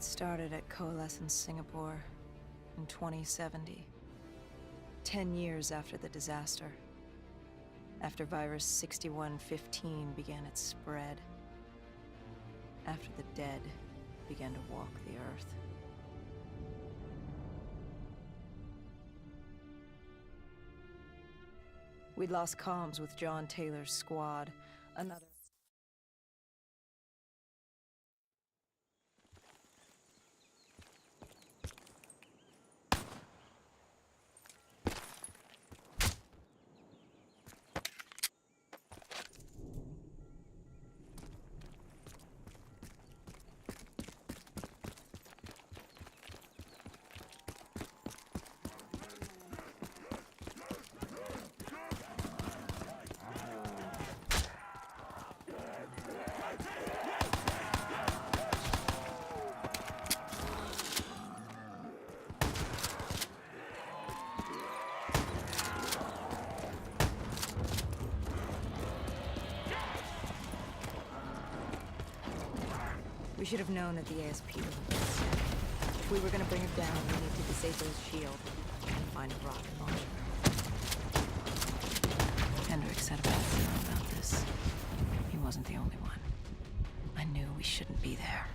started at Coalescence Singapore in 2070. 10 years after the disaster. After virus 6115 began its spread. After the dead began to walk the earth. We'd lost comms with John Taylor's squad. Another... We should have known that the ASP was a bit sick. If we were gonna bring it down, we need to disable his shield and find a rocket launcher. Hendricks had a bad feeling about this. He wasn't the only one. I knew we shouldn't be there.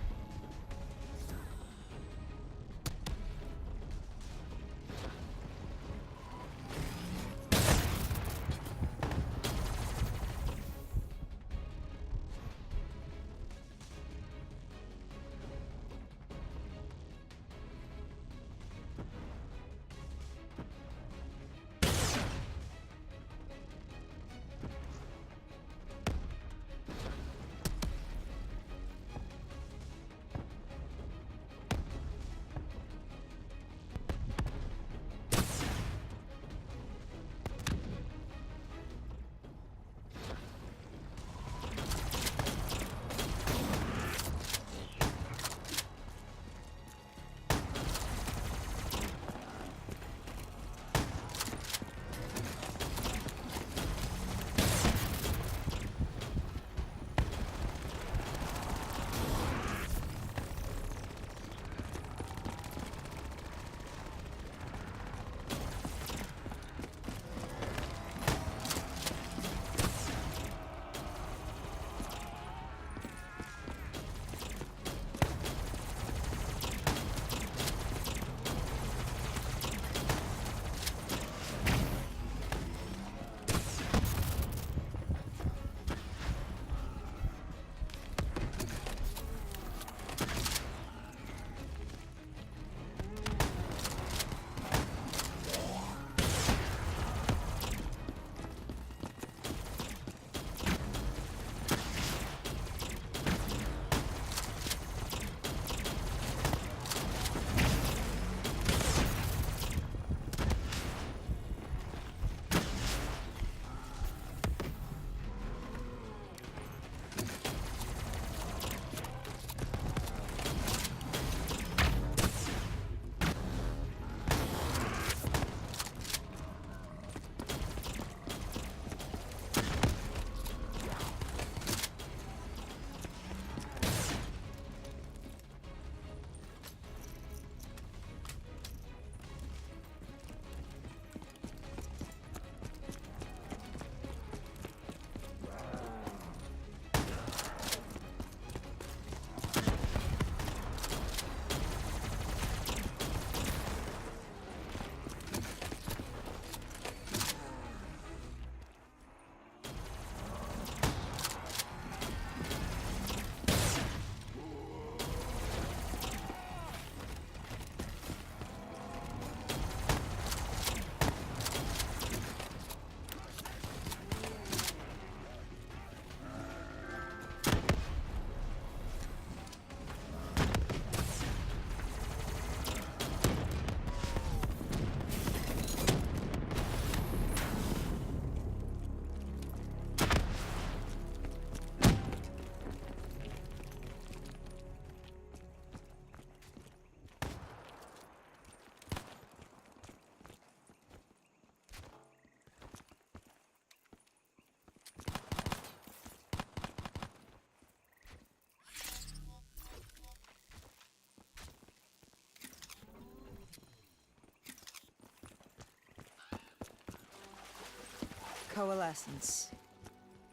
Coalescence.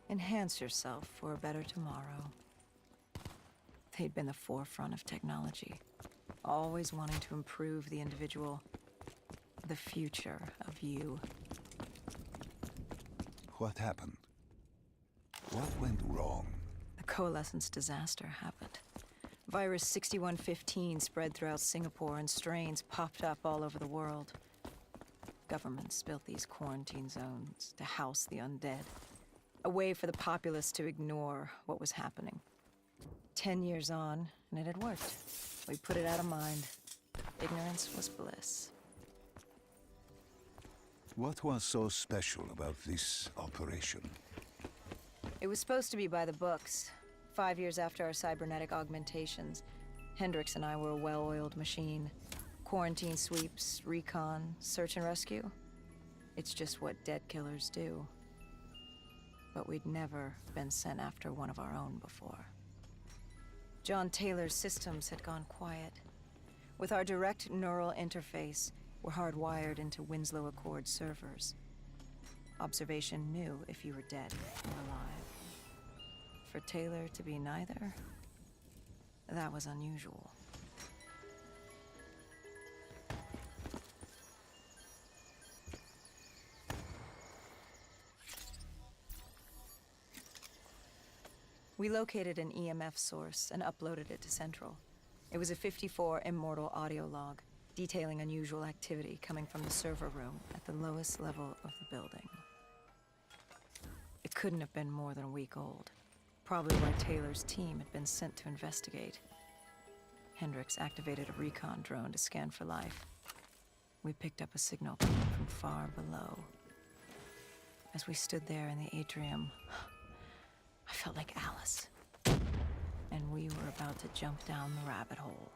Enhance yourself for a better tomorrow. They'd been the forefront of technology, always wanting to improve the individual, the future of you. What happened? What went wrong? The Coalescence disaster happened. Virus 6115 spread throughout Singapore and strains popped up all over the world. Governments built these quarantine zones to house the undead. A way for the populace to ignore what was happening. 10 years on, and it had worked. We put it out of mind. Ignorance was bliss. What was so special about this operation? It was supposed to be by the books. 5 years after our cybernetic augmentations, Hendricks and I were a well-oiled machine. Quarantine sweeps, recon, search and rescue. It's just what dead killers do. But we'd never been sent after one of our own before. John Taylor's systems had gone quiet. With our direct neural interface, we're hardwired into Winslow Accord servers. Observation knew if you were dead or alive. For Taylor to be neither, that was unusual. We located an EMF source and uploaded it to Central. It was a 54 immortal audio log, detailing unusual activity coming from the server room at the lowest level of the building. It couldn't have been more than a week old. Probably why Taylor's team had been sent to investigate. Hendricks activated a recon drone to scan for life. We picked up a signal coming from far below. As we stood there in the atrium, I felt like Alice. And we were about to jump down the rabbit hole.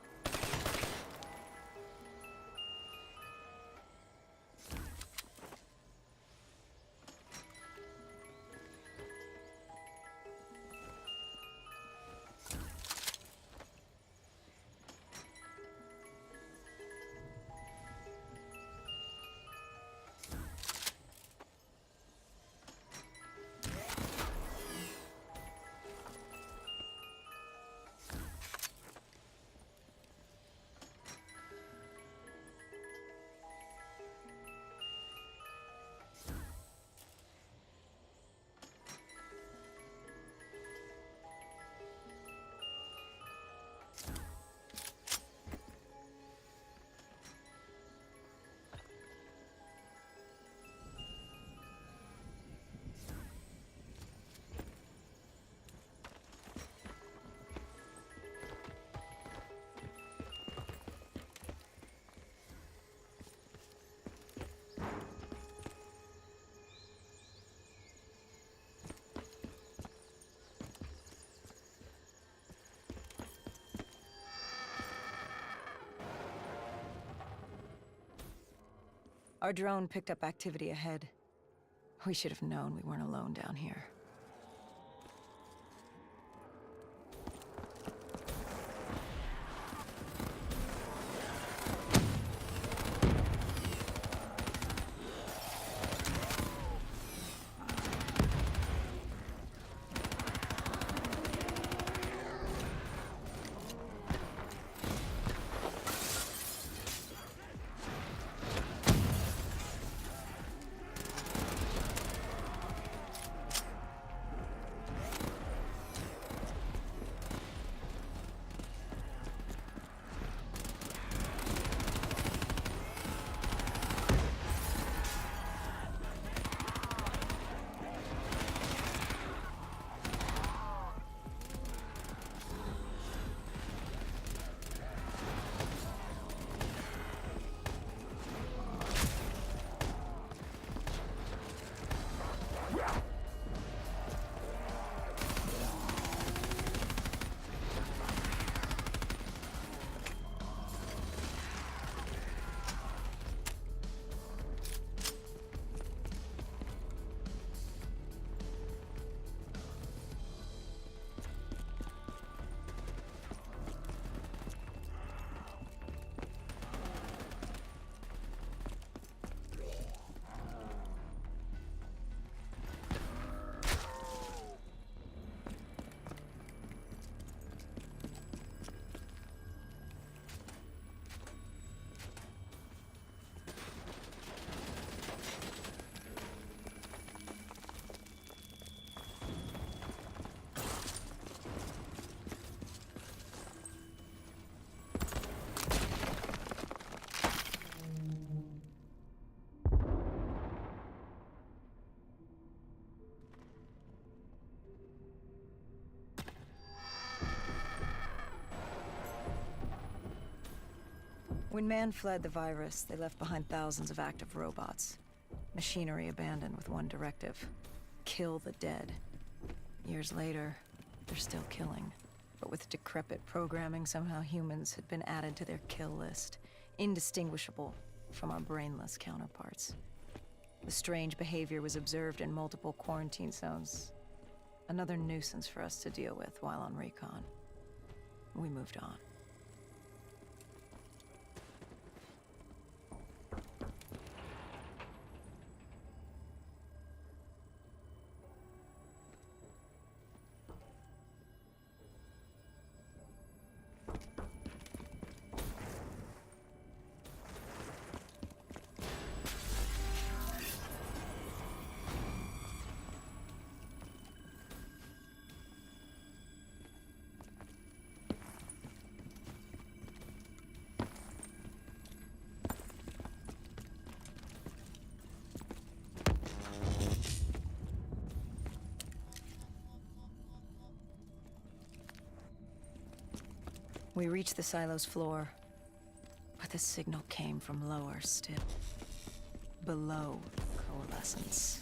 Our drone picked up activity ahead. We should have known we weren't alone down here. When man fled the virus, they left behind thousands of active robots. Machinery abandoned with one directive: kill the dead. Years later, they're still killing. But with decrepit programming, somehow humans had been added to their kill list, indistinguishable from our brainless counterparts. The strange behavior was observed in multiple quarantine zones. Another nuisance for us to deal with while on recon. We moved on. We reached the silo's floor, but the signal came from lower still. Below coalescence.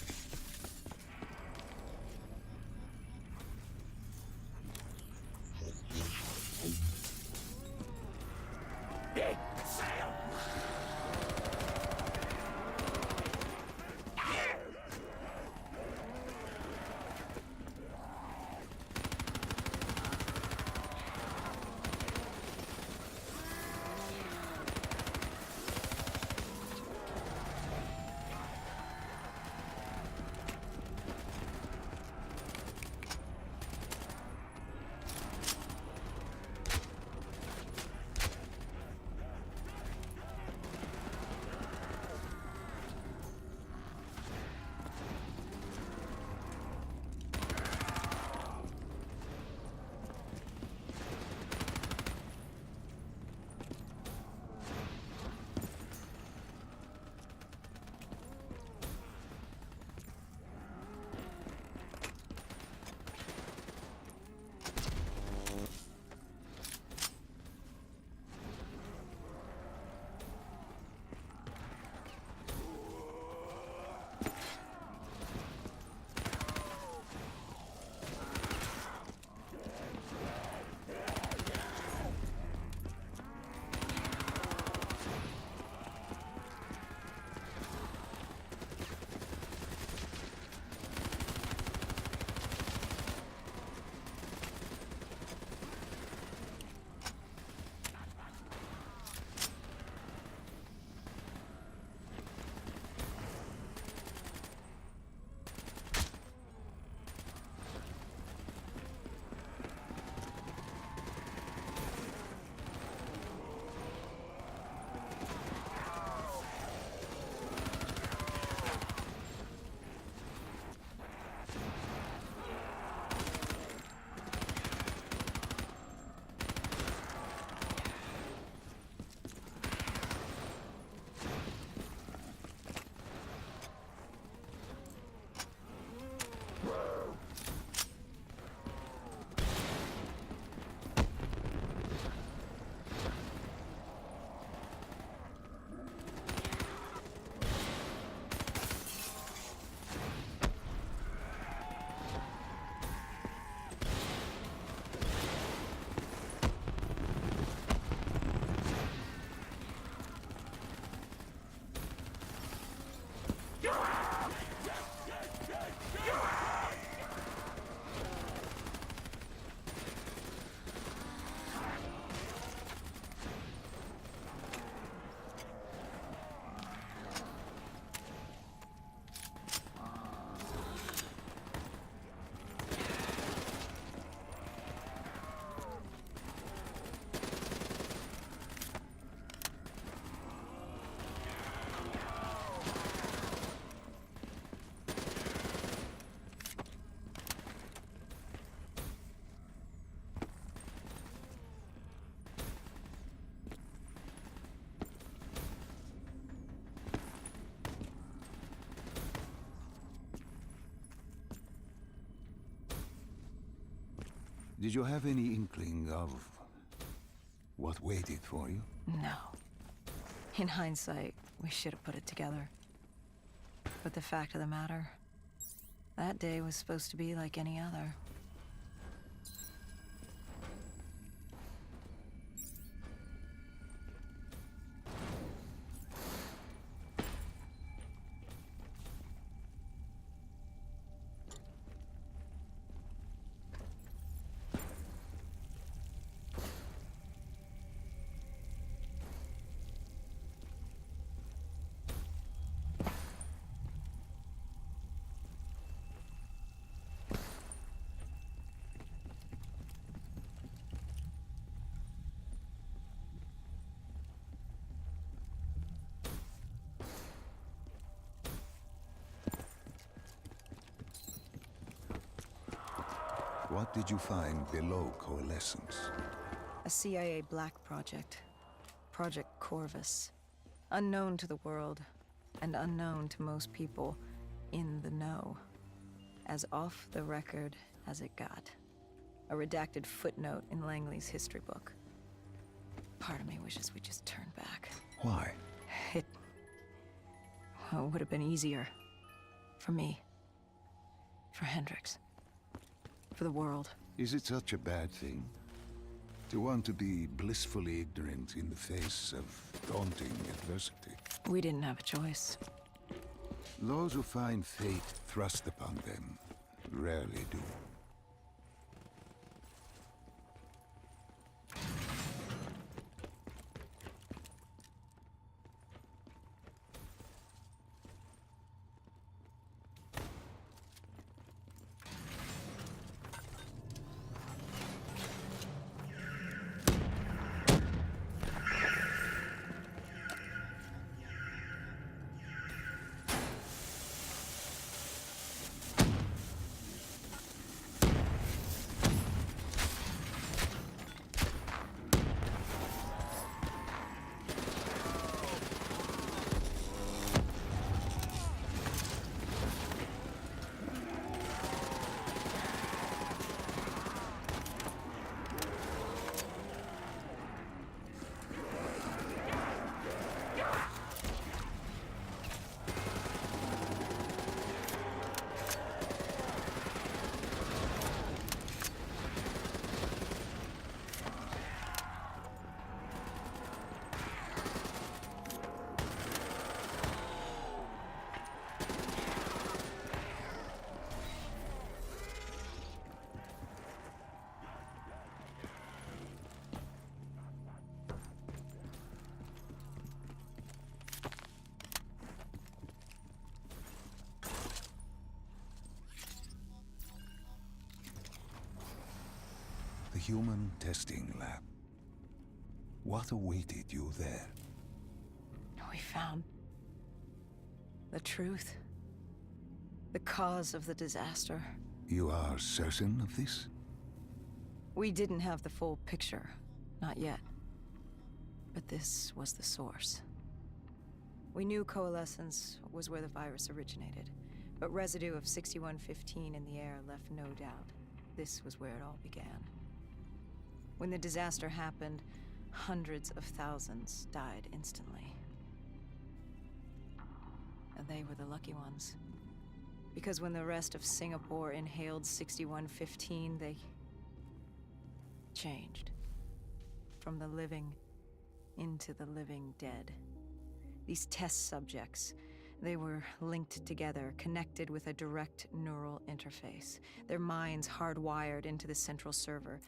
Did you have any inkling of what waited for you? No. In hindsight, we should have put it together. But the fact of the matter, that day was supposed to be like any other. What did you find below Coalescence? A CIA black project. Project Corvus. Unknown to the world, and unknown to most people in the know. As off the record as it got. A redacted footnote in Langley's history book. Part of me wishes we just turned back. Why? It would have been easier. For me. For Hendricks. For the world. Is it such a bad thing? To want to be blissfully ignorant in the face of daunting adversity? We didn't have a choice. Those who find fate thrust upon them rarely do. The human testing lab. What awaited you there? We found the truth. The cause of the disaster. You are certain of this? We didn't have the full picture. Not yet. But this was the source. We knew Coalescence was where the virus originated, but residue of 6115 in the air left no doubt. This was where it all began. When the disaster happened, hundreds of thousands died instantly. And they were the lucky ones. Because when the rest of Singapore inhaled 6115, they changed. From the living into the living dead. These test subjects, they were linked together, connected with a direct neural interface. Their minds hardwired into the central server.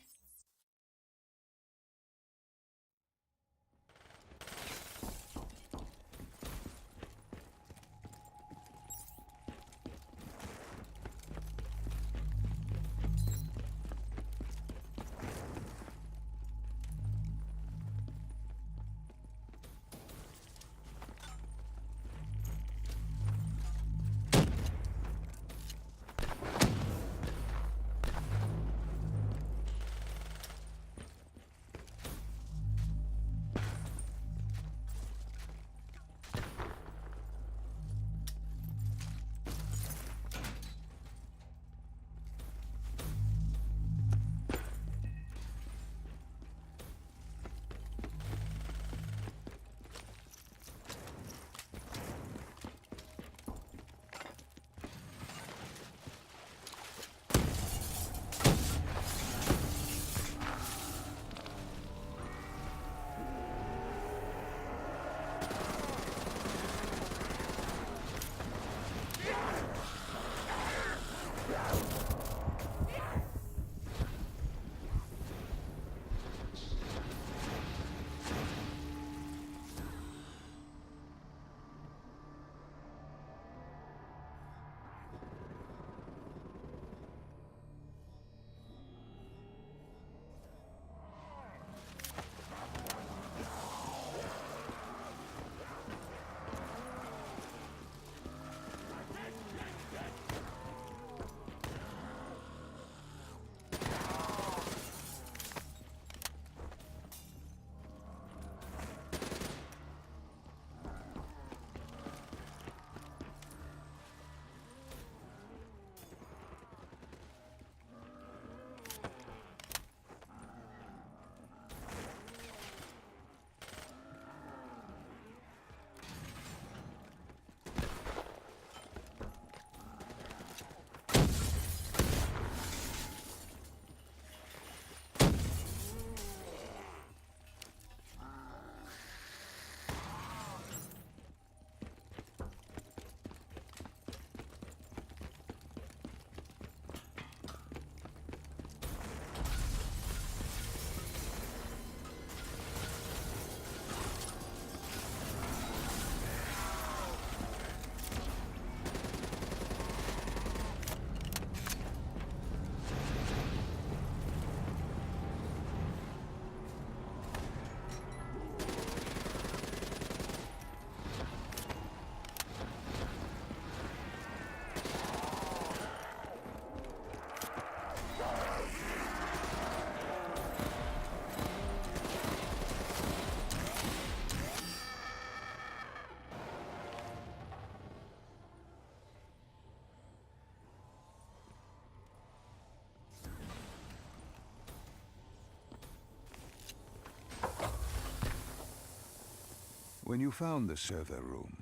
When you found the server room,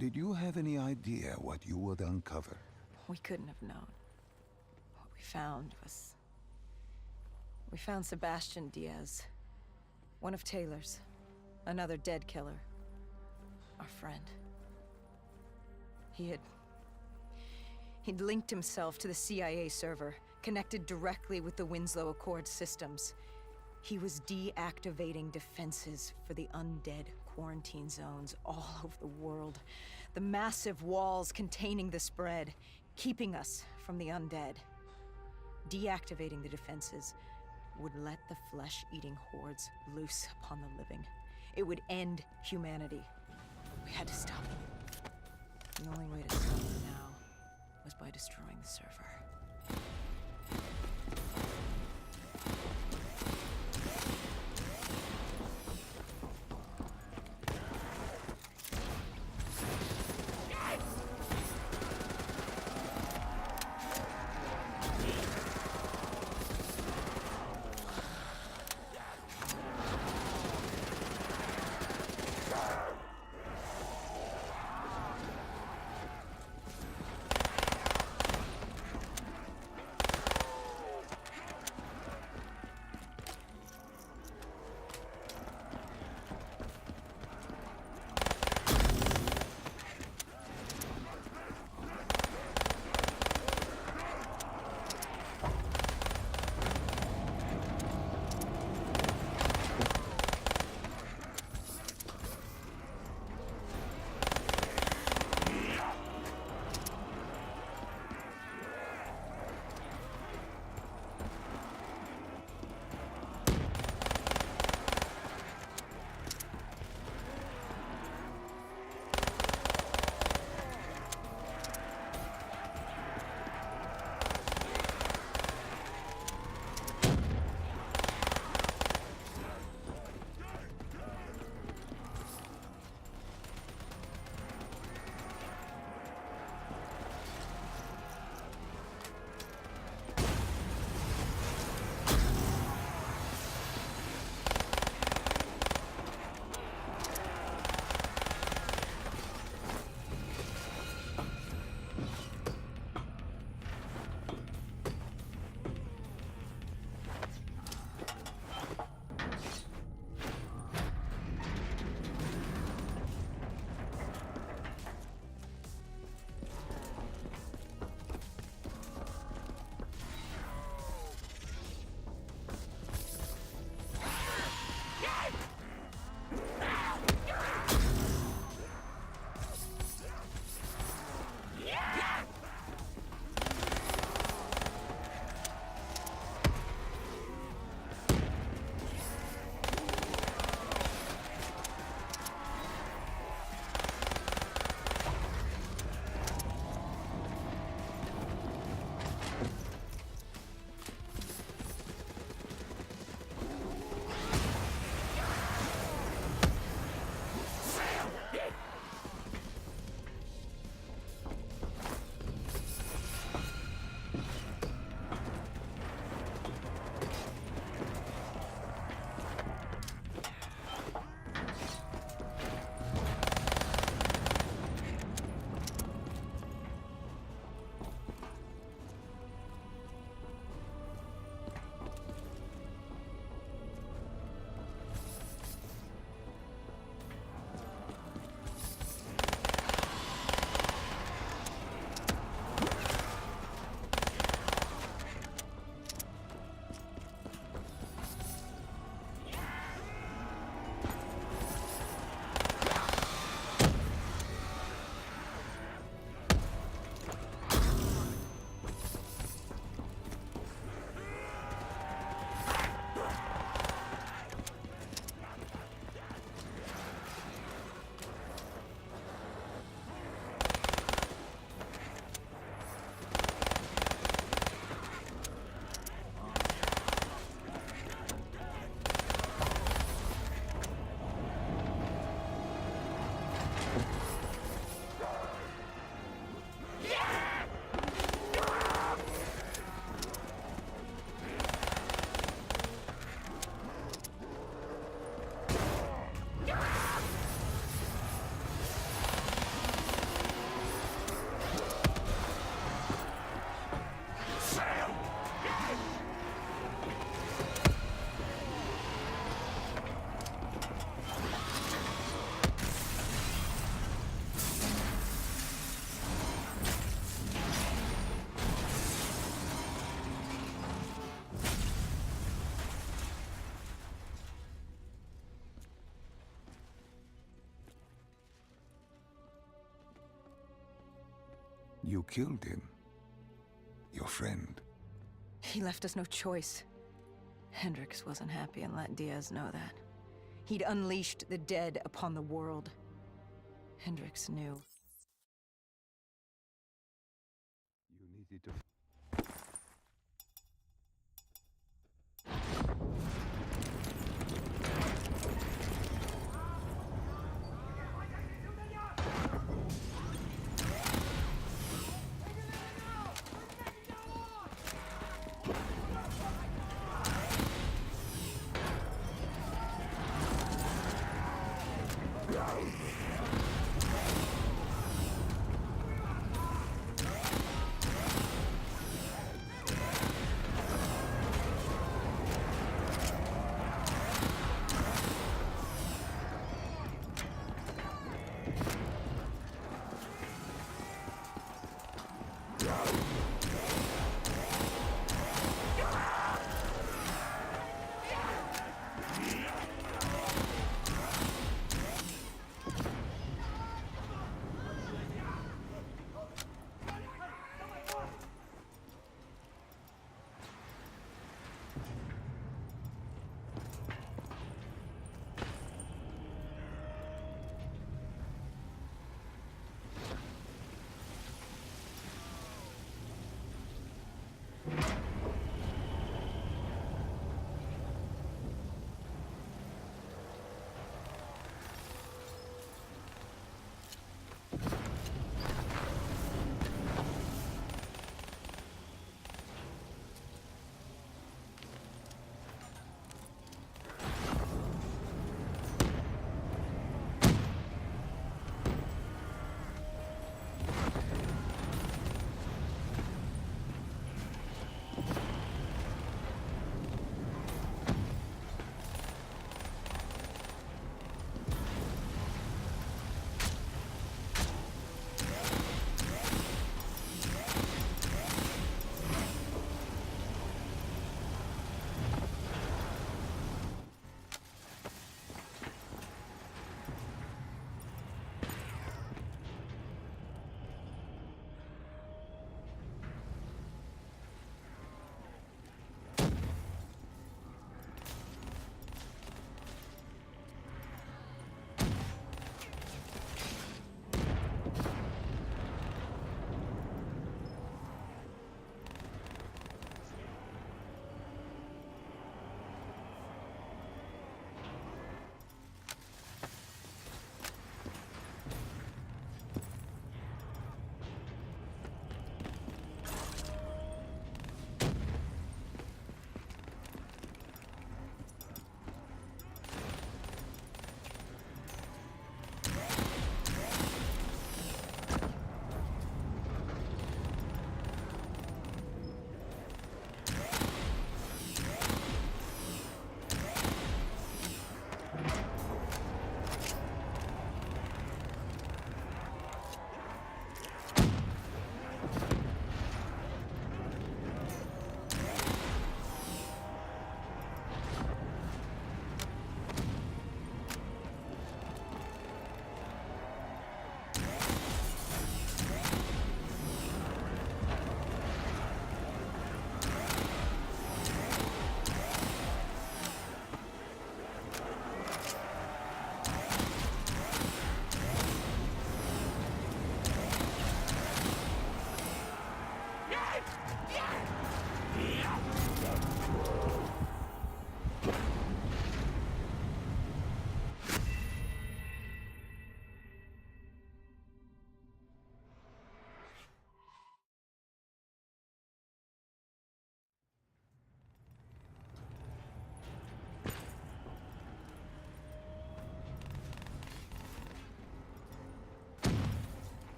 did you have any idea what you would uncover? We couldn't have known. What we found was... We found Sebastian Diaz. One of Taylor's. Another dead killer. Our friend. He'd linked himself to the CIA server, connected directly with the Winslow Accord systems. He was deactivating defenses for the undead quarantine zones all over the world. The massive walls containing the spread, keeping us from the undead. Deactivating the defenses would let the flesh-eating hordes loose upon the living. It would end humanity. We had to stop him. The only way to stop him now was by destroying the server. You killed him. Your friend. He left us no choice. Hendricks wasn't happy and let Diaz know that. He'd unleashed the dead upon the world. Hendricks knew. You needed to...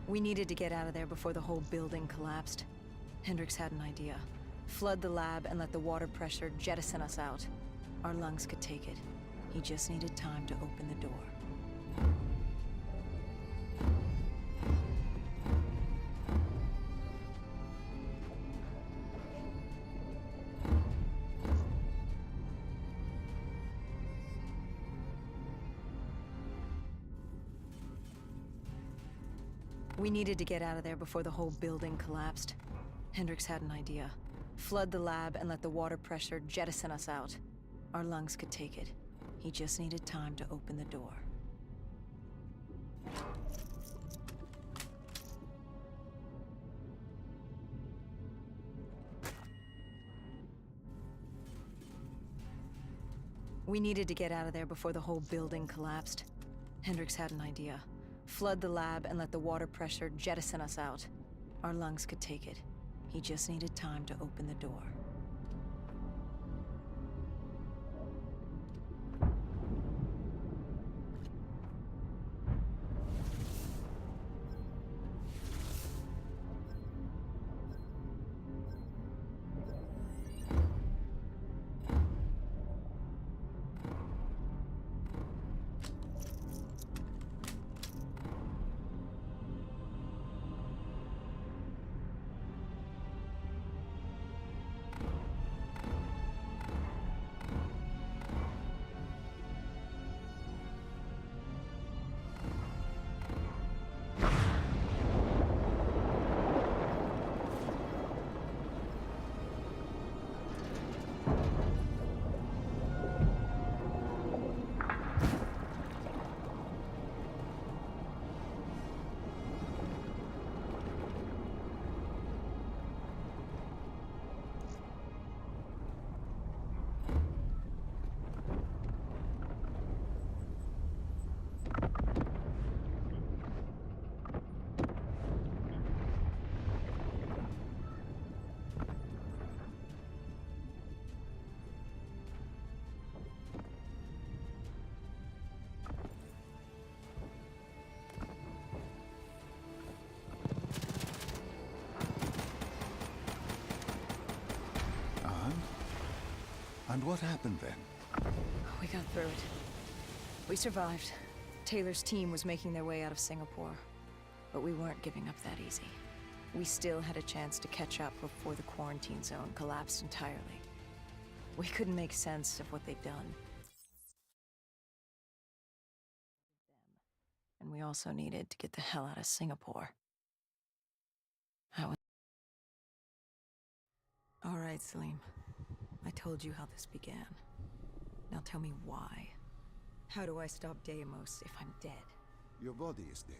We needed to get out of there before the whole building collapsed. Hendricks had an idea. Flood the lab and let the water pressure jettison us out. Our lungs could take it. He just needed time to open the door. We needed to get out of there before the whole building collapsed. Hendricks had an idea. Flood the lab and let the water pressure jettison us out. Our lungs could take it. He just needed time to open the door. We needed to get out of there before the whole building collapsed. Hendricks had an idea. Flood the lab and let the water pressure jettison us out. Our lungs could take it. He just needed time to open the door. And what happened then? We got through it. We survived. Taylor's team was making their way out of Singapore. But we weren't giving up that easy. We still had a chance to catch up before the quarantine zone collapsed entirely. We couldn't make sense of what they'd done. And we also needed to get the hell out of Singapore. I was All right, Salim. I told you how this began. Now tell me why. How do I stop Deimos if I'm dead? Your body is dead,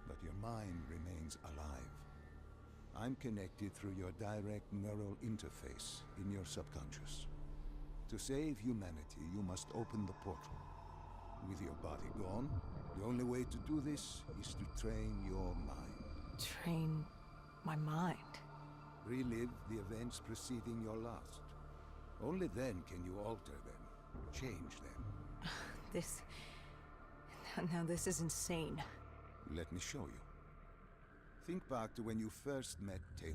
but your mind remains alive. I'm connected through your direct neural interface in your subconscious. To save humanity, you must open the portal. With your body gone, the only way to do this is to train your mind. Train my mind? Relive the events preceding your last. Only then can you alter them, change them. This... Now this is insane. Let me show you. Think back to when you first met Taylor.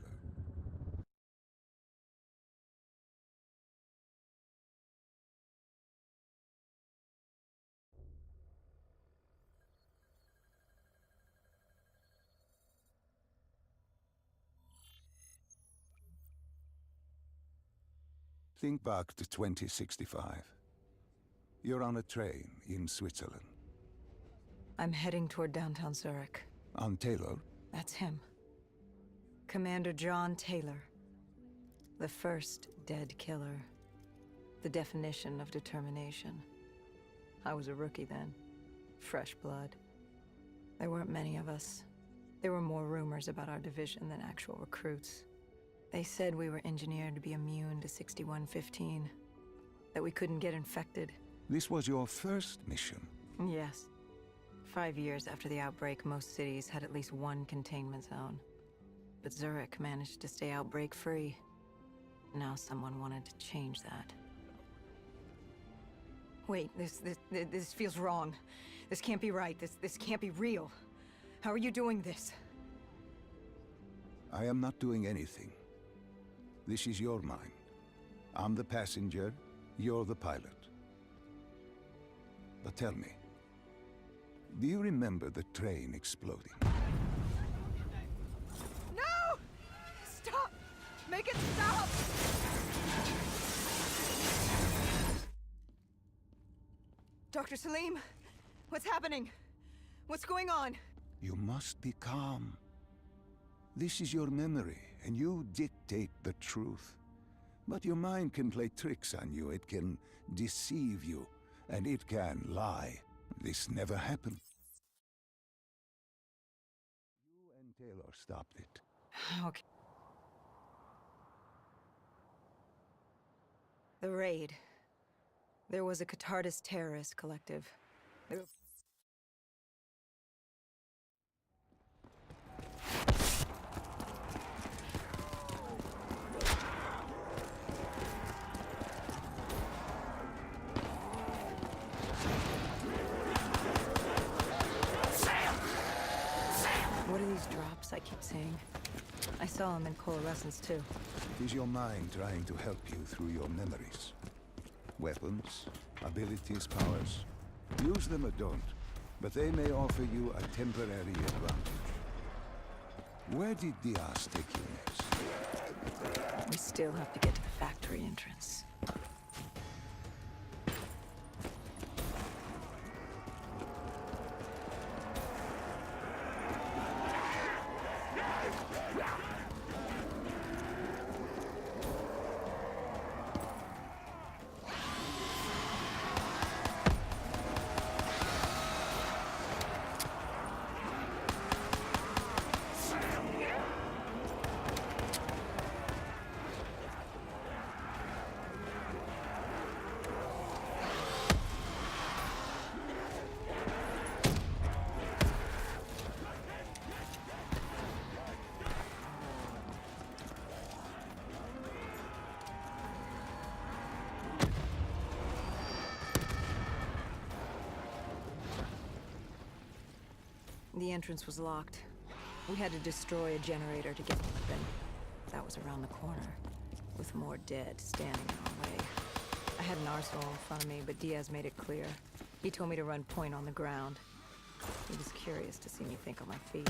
Think back to 2065. You're on a train in Switzerland. I'm heading toward downtown Zurich. On Taylor? That's him. Commander John Taylor. The first dead killer. The definition of determination. I was a rookie then. Fresh blood. There weren't many of us. There were more rumors about our division than actual recruits. They said we were engineered to be immune to 6115. That we couldn't get infected. This was your first mission? Yes. 5 years after the outbreak, most cities had at least one containment zone. But Zurich managed to stay outbreak-free. Now someone wanted to change that. Wait, this feels wrong. This can't be right. This can't be real. How are you doing this? I am not doing anything. This is your mind. I'm the passenger, you're the pilot. But tell me, do you remember the train exploding? No! Stop! Make it stop! Dr. Salim, what's happening? What's going on? You must be calm. This is your memory, and you dictate the truth. But your mind can play tricks on you. It can deceive you, and it can lie. This never happened. You and Taylor stopped it. Okay. The raid. There was a Cathartis terrorist collective. What are these drops I keep seeing? I saw them in coalescence too. It is your mind trying to help you through your memories. Weapons, abilities, powers. Use them or don't, but they may offer you a temporary advantage. Where did Diaz take you next? We still have to get to the factory entrance. The entrance was locked. We had to destroy a generator to get open. That was around the corner, with more dead standing in our way. I had an arsenal in front of me, but Diaz made it clear. He told me to run point on the ground. He was curious to see me think on my feet.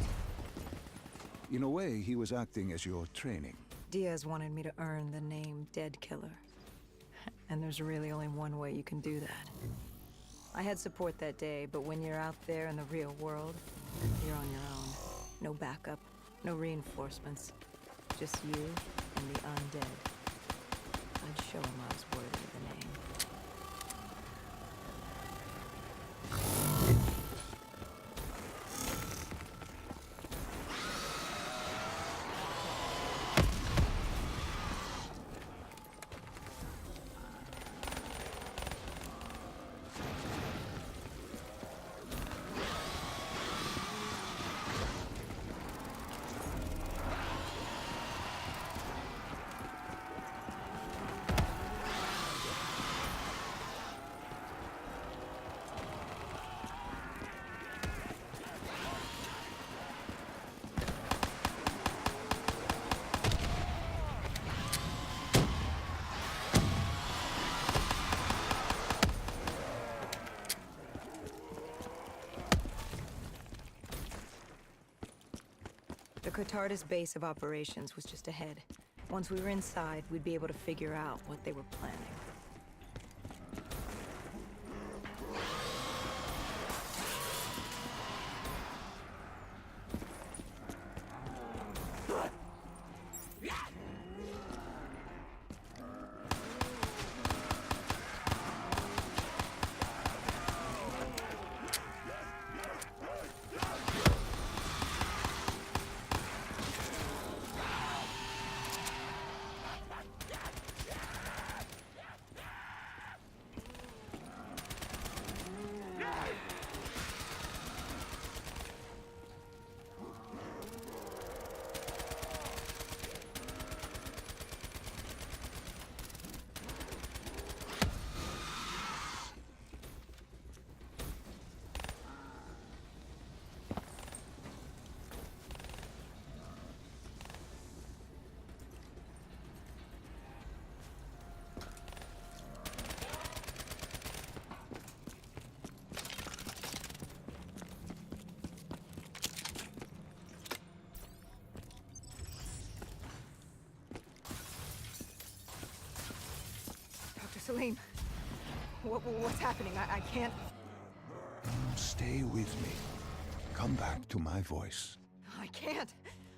In a way, he was acting as your training. Diaz wanted me to earn the name Dead Killer. And there's really only one way you can do that. I had support that day, but when you're out there in the real world, you're on your own. No backup, no reinforcements. Just you and the undead. I'd show him I was worthy of the name. The Cotardis base of operations was just ahead. Once we were inside, we'd be able to figure out what they were planning. Salim, what's happening? I can't... Stay with me. Come back to my voice. I can't.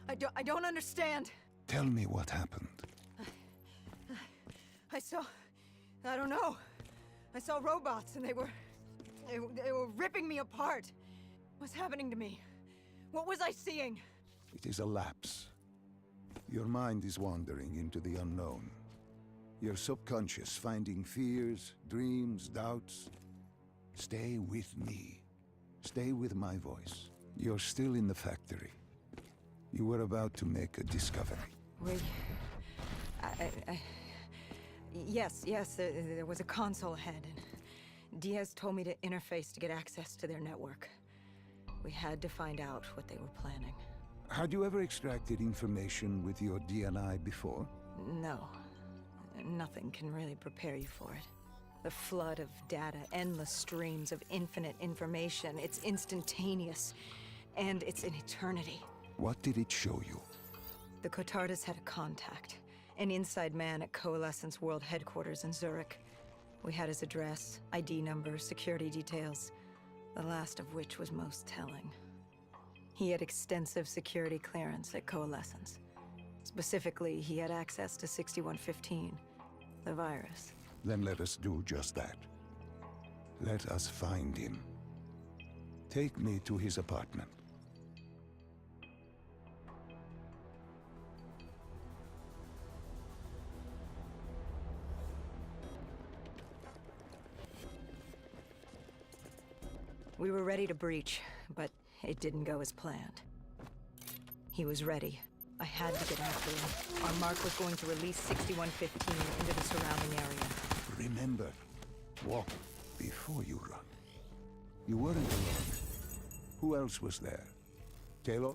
I don't understand. Tell me what happened. I don't know. I saw robots and they were ripping me apart. What's happening to me? What was I seeing? It is a lapse. Your mind is wandering into the unknown. Your subconscious finding fears, dreams, doubts. Stay with me. Stay with my voice. You're still in the factory. You were about to make a discovery. Wait. Yes, there was a console ahead, and Diaz told me to interface to get access to their network. We had to find out what they were planning. Had you ever extracted information with your DNI before? No. Nothing can really prepare you for it. The flood of data, endless streams of infinite information. It's instantaneous, and it's an eternity. What did it show you? The Cotardis had a contact, an inside man at Coalescence World Headquarters in Zurich. We had his address, ID number, security details, the last of which was most telling. He had extensive security clearance at Coalescence. Specifically, he had access to 6115, the virus. Then let us do just that. Let us find him. Take me to his apartment. We were ready to breach, but it didn't go as planned. He was ready. I had to get after him. Our mark was going to release 6115 into the surrounding area. Remember, walk before you run. You weren't alone. Who else was there? Taylor?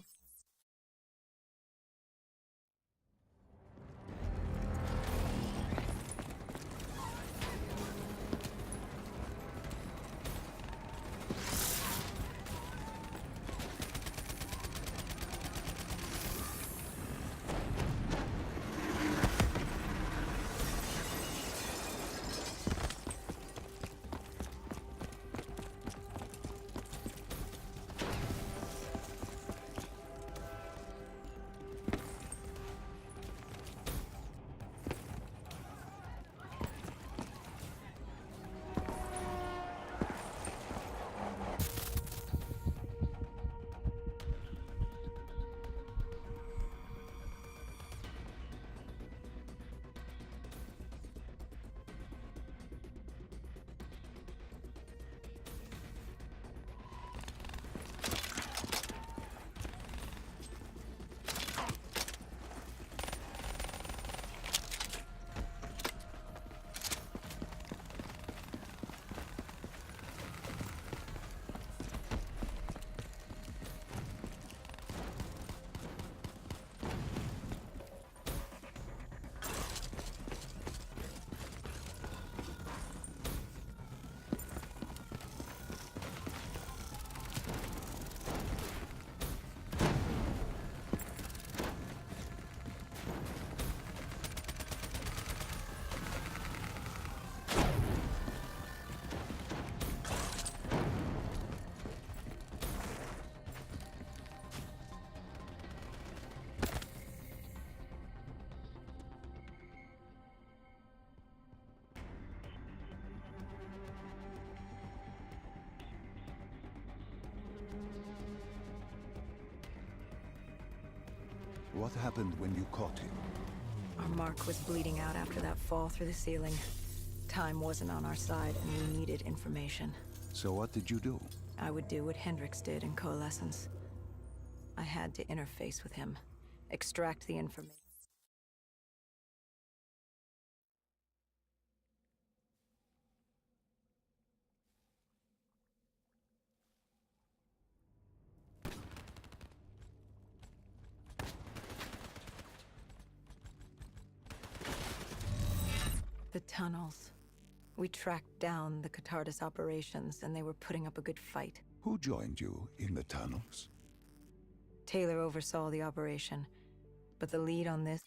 What happened when you caught him? Our mark was bleeding out after that fall through the ceiling. Time wasn't on our side, and we needed information. So what did you do? I would do what Hendricks did in Coalescence. I had to interface with him, extract the information. The tunnels. We tracked down the Catardus operations, and they were putting up a good fight. Who joined you in the tunnels? Taylor oversaw the operation, but the lead on this...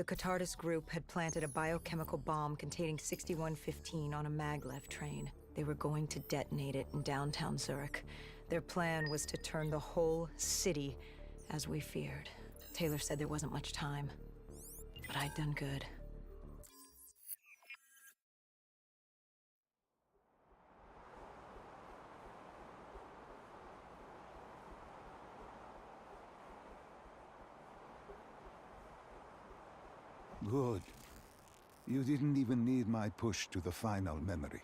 The Catardus group had planted a biochemical bomb containing 6115 on a maglev train. They were going to detonate it in downtown Zurich. Their plan was to turn the whole city as we feared. Taylor said there wasn't much time, but I'd done good. Good. You didn't even need my push to the final memory.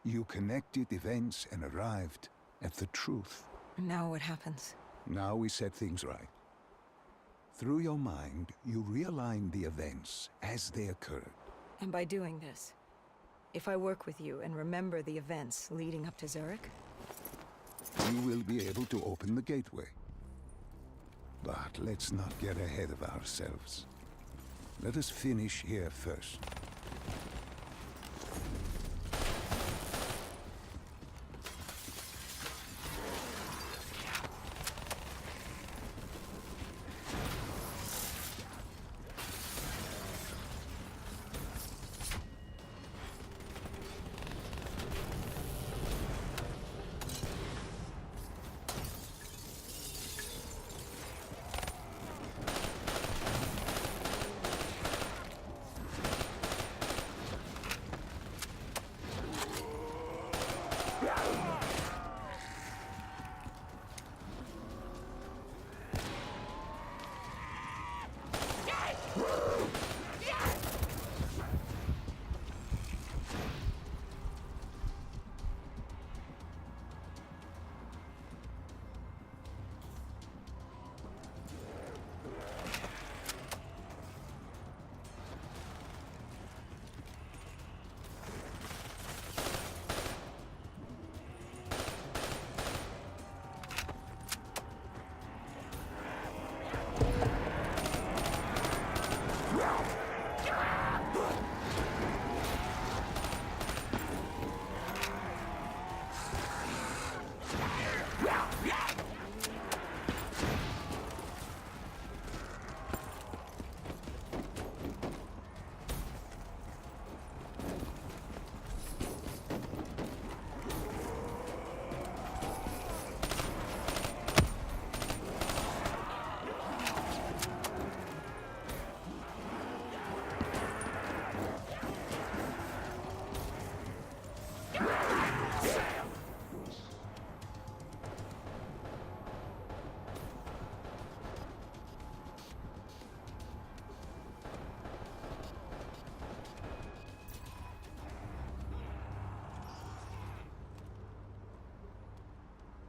You connected events and arrived at the truth. And now what happens? Now we set things right. Through your mind, you realign the events as they occurred. And by doing this, if I work with you and remember the events leading up to Zurich, You will be able to open the gateway. But let's not get ahead of ourselves. Let us finish here first.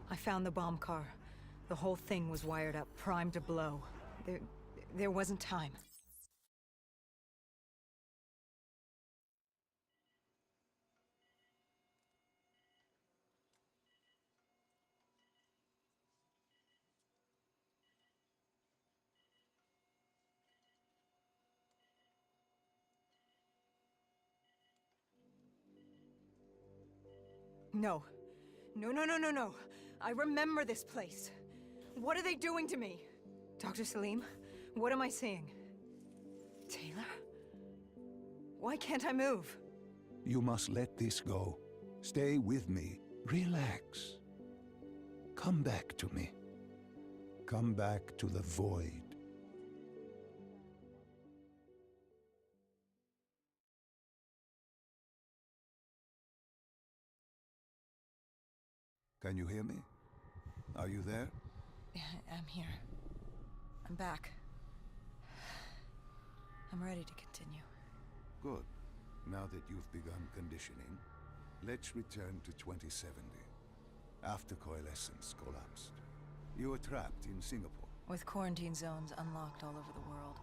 I found the bomb car. The whole thing was wired up, primed to blow. There wasn't time. No. No, no, no, no, no. I remember this place. What are they doing to me? Dr. Salim, what am I seeing? Taylor? Why can't I move? You must let this go. Stay with me. Relax. Come back to me. Come back to the void. Can you hear me? Are you there? Yeah, I'm here. I'm back. I'm ready to continue. Good. Now that you've begun conditioning, let's return to 2070. After Coalescence collapsed. You were trapped in Singapore. With quarantine zones unlocked all over the world,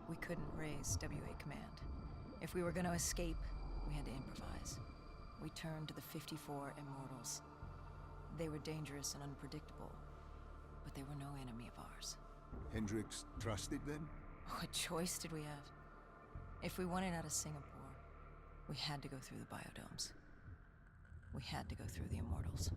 we couldn't raise WA command. If we were going to escape, we had to improvise. We turned to the 54 Immortals. They were dangerous and unpredictable, but they were no enemy of ours. Hendricks trusted them? What choice did we have? If we wanted out of Singapore, we had to go through the biodomes. We had to go through the Immortals.